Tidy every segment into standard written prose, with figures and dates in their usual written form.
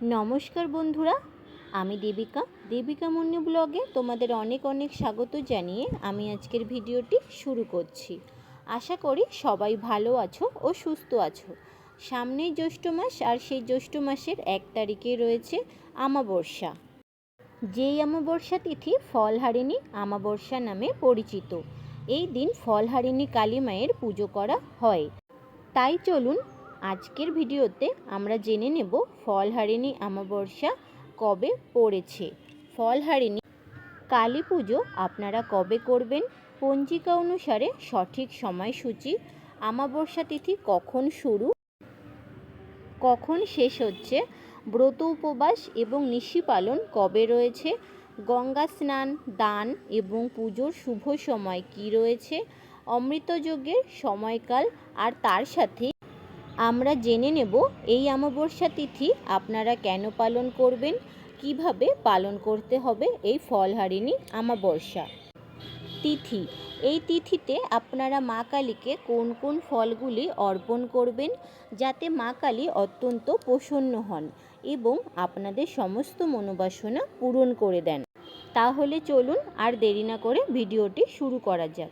নমস্কার বন্ধুরা, আমি দেবিকা মুন্নি ব্লগে তোমাদের অনেক অনেক স্বাগত জানিয়ে আমি আজকের ভিডিওটি শুরু করছি। আশা করি সবাই ভালো আছো ও সুস্থ আছো। সামনেই জ্যৈষ্ঠ মাস, আর সেই জ্যৈষ্ঠ মাসের 1 তারিখে রয়েছে আমাবস্যা। যেই আমাবস্যা তিথি ফলহারিণী আমাবস্যা নামে পরিচিত। এই দিন ফলহারিণী কালী মায়ের পুজো করা হয়। তাই চলুন আজকের ভিডিওতে আমরা জেনে নেব ফলহারিণী আমাবস্যা কবে পড়েছে। ফলহারিণী কালী পুজো আপনারা কবে করবেন, পঞ্জিকা অনুসারে সঠিক সময়সূচি, আমাবস্যা তিথি কখন শুরু কখন শেষ হচ্ছে, ব্রত উপবাস এবং নিশি পালন কবে রয়েছে, গঙ্গা স্নান, দান এবং পুজোর শুভ সময় কি রয়েছে, অমৃতযজ্ঞের সময়কাল, আর তার সাথে আমরা জেনে নেব এই আমাবস্যা তিথি আপনারা কেন পালন করবেন, কিভাবে পালন করতে হবে এই ফলহারিণী আমাবস্যা তিথি। এই তিথিতে আপনারা মা কালীকে কোন কোন ফলগুলি অর্পণ করবেন যাতে মা কালী অত্যন্ত প্রসন্ন হন এবং আপনাদের সমস্ত মনোবাসনা পূরণ করে দেন। তাহলে চলুন আর দেরি না করে ভিডিওটি শুরু করা যাক।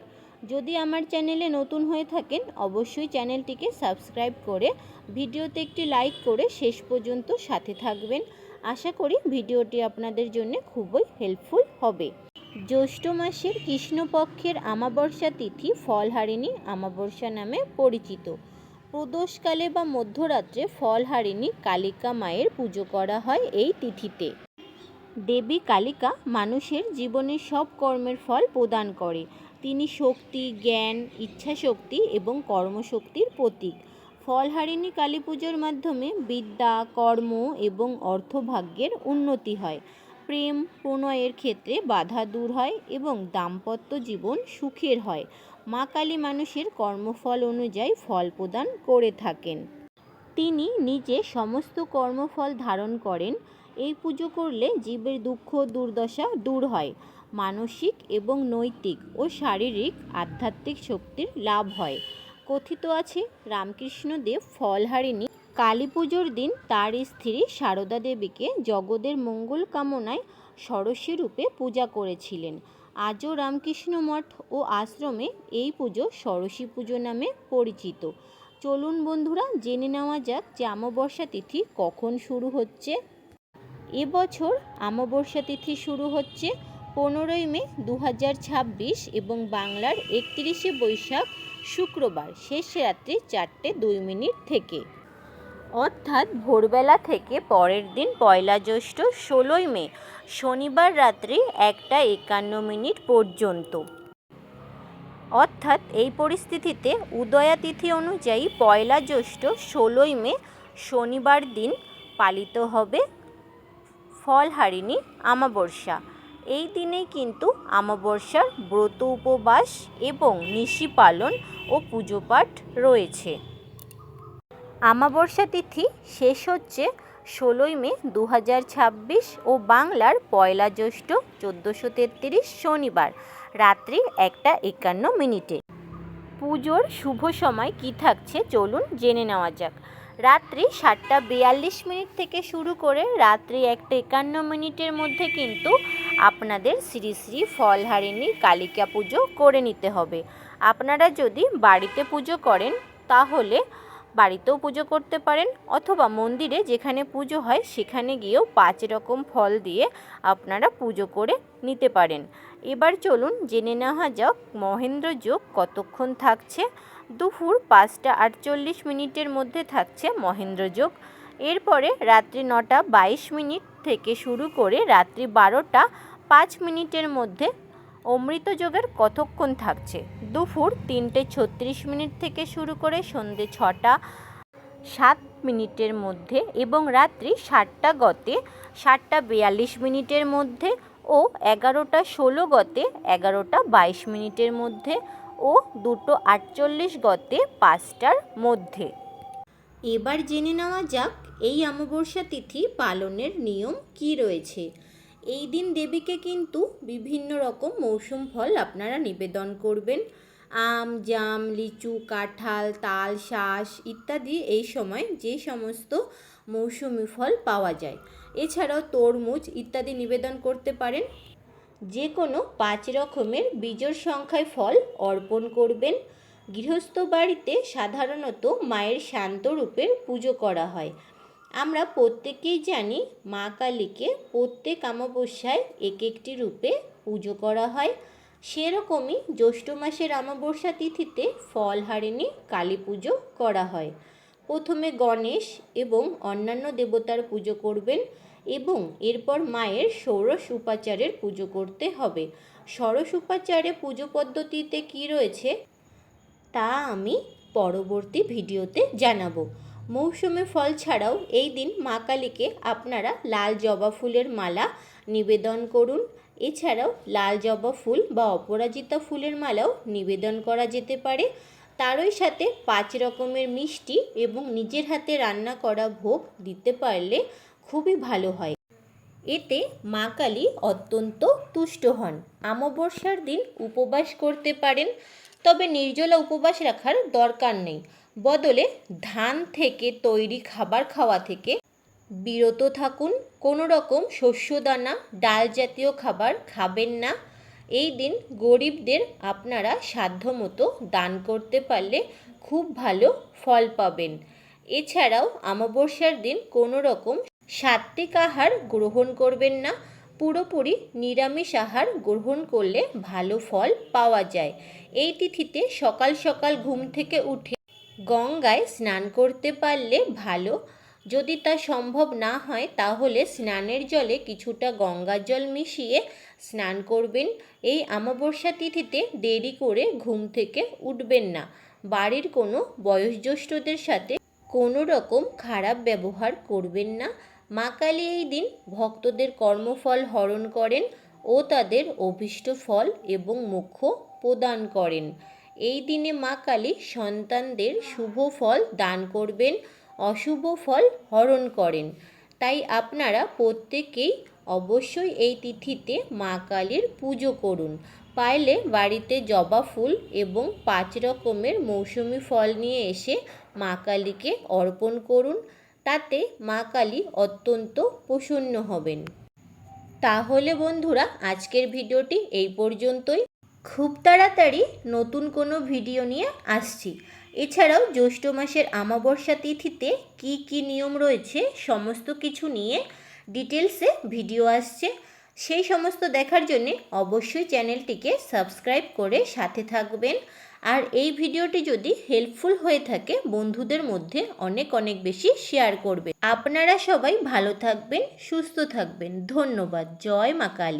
যদি আমার চ্যানেলে নতুন হয়ে থাকেন অবশ্যই চ্যানেলটিকে সাবস্ক্রাইব করে ভিডিওতে একটি লাইক করে শেষ পর্যন্ত সাথে থাকবেন। আশা করি ভিডিওটি আপনাদের জন্য খুবই হেল্পফুল হবে। জ্যৈষ্ঠ মাসের কৃষ্ণপক্ষের আমাবস্যা তিথি ফলহারিণী আমাবস্যা নামে পরিচিত। প্রদোষকালে বা মধ্যরাত্রে ফলহারিণী কালিকা মায়ের পুজো করা হয় এই তিথিতে। দেবী কালিকা মানুষের জীবনের সব কর্মের ফল প্রদান করে। তিনি শক্তি, জ্ঞান, ইচ্ছাশক্তি এবং কর্মশক্তির প্রতীক। ফলহারিণী কালী পুজোর মাধ্যমে বিদ্যা, কর্ম এবং অর্থভাগ্যের উন্নতি হয়। প্রেম প্রণয়ের ক্ষেত্রে বাধা দূর হয় এবং দাম্পত্য জীবন সুখের হয়। মা কালী মানুষের কর্মফল অনুযায়ী ফল প্রদান করে থাকেন। তিনি নিজে সমস্ত কর্মফল ধারণ করেন। এই পুজো করলে জীবের দুঃখ দুর্দশা দূর হয়। মানসিক এবং নৈতিক ও শারীরিক আধ্যাত্মিক শক্তির লাভ হয়। কথিত আছে রামকৃষ্ণদেব ফলহারিণী কালী পুজোর দিন তার স্ত্রী সারদা দেবীকে জগতের মঙ্গল কামনায় ষোড়শী রূপে পূজা করেছিলেন। আজও রামকৃষ্ণ মঠ ও আশ্রমে এই পুজো ষোড়শী পুজো নামে পরিচিত। চলুন বন্ধুরা জেনে নেওয়া যাক যে আমাবস্যা তিথি কখন শুরু হচ্ছে। এবছর আমাবস্যা তিথি শুরু হচ্ছে 15ই মে 2026 এবং বাংলার 31শে বৈশাখ শুক্রবার শেষ রাত্রি 4:02 থেকে, অর্থাৎ ভোরবেলা থেকে পরের দিন পয়লা জ্যৈষ্ঠ 16ই মে শনিবার রাত্রি 1:51 পর্যন্ত। অর্থাৎ এই পরিস্থিতিতে উদয়া তিথি অনুযায়ী পয়লা জ্যৈষ্ঠ 16ই মে শনিবার দিন পালিত হবে ফলহারিণী আমাবস্যা। এই দিনেই কিন্তু আমাবস্যার ব্রত উপবাস এবং নিশি পালন ও পুজো পাঠ রয়েছে। আমাবস্যা তিথি শেষ হচ্ছে 16ই মে 2026 ও বাংলার পয়লা জ্যৈষ্ঠ 1433 শনিবার রাত্রি 1:51। পুজোর শুভ সময় কি থাকছে চলুন জেনে নেওয়া যাক। রাত্রি 7:42 থেকে শুরু করে রাত্রি 1:51 মধ্যে কিন্তু আপনাদের শ্রী শ্রী ফলহারিণী কালিকা পুজো করে নিতে হবে। আপনারা যদি বাড়িতে পুজো করেন তাহলে বাড়িতেও পুজো করতে পারেন, অথবা মন্দিরে যেখানে পুজো হয় সেখানে গিয়েও 5 রকম ফল দিয়ে আপনারা পুজো করে নিতে পারেন। এবার চলুন জেনে নেওয়া যাক মহেন্দ্র যোগ কতক্ষণ থাকছে। দুপুর 5:48 মধ্যে থাকছে মহেন্দ্র যোগ। এরপরে রাত্রি 9:22 থেকে শুরু করে রাত্রি 12:05 মধ্যে অমৃত যোগের কতক্ষণ থাকছে। দুপুর 3:36 থেকে শুরু করে সন্ধ্যে 6:07 মধ্যে এবং রাত্রি 7টা গতে 7:42 মধ্যে ও 11:16 গতে 11:22 মধ্যে ও 2:48 গতে 5টার মধ্যে। এবার জেনে নেওয়া যাক এই আমাবস্যা তিথি পালনের নিয়ম কি রয়েছে। এই দিন দেবীকে কিন্তু বিভিন্ন রকম মৌসুম ফল আপনারা নিবেদন করবেন। আম, জাম, লিচু, কাঁঠাল, তাল, শাঁস ইত্যাদি এই সময় যে সমস্ত মৌসুমি ফল পাওয়া যায়। এছাড়াও তরমুজ ইত্যাদি নিবেদন করতে পারেন। যে কোনো 5 রকমের বিজোড় সংখ্যায় ফল অর্পণ করবেন। গৃহস্থ বাড়িতে সাধারণত মায়ের শান্ত রূপের পুজো করা হয়। আমরা প্রত্যেকেই জানি মা কালীকে প্রত্যেক অমাবস্যায় এক একটি রূপে পুজো করা হয়। সেরকমই জ্যৈষ্ঠ মাসের অমাবস্যা তিথিতে ফলহারিণী কালী পুজো করা হয়। প্রথমে গণেশ এবং অন্যান্য দেবতার পুজো করবেন এবং এরপর মায়ের ষোড়শ উপাচারের পুজো করতে হবে। ষোড়শ উপাচারে পুজো পদ্ধতিতে কী রয়েছে তা আমি পরবর্তী ভিডিওতে জানাবো। মৌসুমি ফল ছাড়াও এই দিন মা কালীকে আপনারা লাল জবা ফুলের মালা নিবেদন করুন। এছাড়াও লাল জবা ফুল বা অপরাজিতা ফুলের মালাও নিবেদন করা যেতে পারে। তারই সাথে 5 রকমের মিষ্টি এবং নিজের হাতে রান্না করা ভোগ দিতে পারলে খুবই ভালো হয়। এতে মা কালী অত্যন্ত তুষ্ট হন। অমাবস্যার দিন উপবাস করতে পারেন, তবে নির্জলা উপবাস রাখার দরকার নেই। বদলে ধান থেকে তৈরি খাবার খাওয়া থেকে বিরত থাকুন। কোনো রকম শস্যদানা ডাল জাতীয় খাবার খাবেন না। এই দিন গরিবদের আপনারা সাধ্যমতো দান করতে পারলে খুব ভালো ফল পাবেন। এছাড়াও অমাবস্যার দিন কোনো রকম সাত্ত্বিক আহার গ্রহণ করবেন না। পুরোপুরি নিরামিষ আহার গ্রহণ করলে ভালো ফল পাওয়া যায়। এই তিথিতে সকাল সকাল ঘুম থেকে উঠে গঙ্গায় স্নান করতে পারলে ভালো। যদি তা সম্ভব না হয় তাহলে স্নানের জলে কিছুটা গঙ্গার জল মিশিয়ে স্নান করবেন। এই অমাবস্যা তিথিতে দেরি করে ঘুম থেকে উঠবেন না। বাড়ির কোনো বয়োজ্যেষ্ঠদের সাথে কোনো রকম খারাপ ব্যবহার করবেন না। মা কালী এই দিন ভক্তদের কর্মফল হরণ করেন ও তাদের অভীষ্ট ফল এবং মোক্ষ প্রদান করেন। এই দিনে মা কালী সন্তানদের শুভ ফল দান করবেন, অশুভ ফল হরণ করেন। তাই আপনারা প্রত্যেকেই অবশ্যই এই তিথিতে মা কালীর পুজো করুন। পারলে বাড়িতে জবা ফুল এবং 5 রকমের মৌসুমি ফল নিয়ে এসে মা কালীকে অর্পণ করুন। তাতে মা কালী অত্যন্ত প্রসন্ন হবেন। তাহলে বন্ধুরা, আজকের ভিডিওটি এই পর্যন্তই। খুব তাড়াতাড়ি নতুন কোনো ভিডিও নিয়ে আসছি। এছাড়াও জ্যৈষ্ঠ মাসের অমাবস্যা তিথিতে কি কি নিয়ম রয়েছে সমস্ত কিছু নিয়ে ডিটেলসে ভিডিও আসছে। সেই সমস্ত দেখার জন্য অবশ্যই চ্যানেলটিকে সাবস্ক্রাইব করে সাথে থাকবেন। আর এই ভিডিওটি যদি হেল্পফুল হয়ে থাকে বন্ধুদের মধ্যে অনেক অনেক বেশি শেয়ার করবেন। আপনারা সবাই ভালো থাকবেন, সুস্থ থাকবেন। ধন্যবাদ। জয় মা কালী।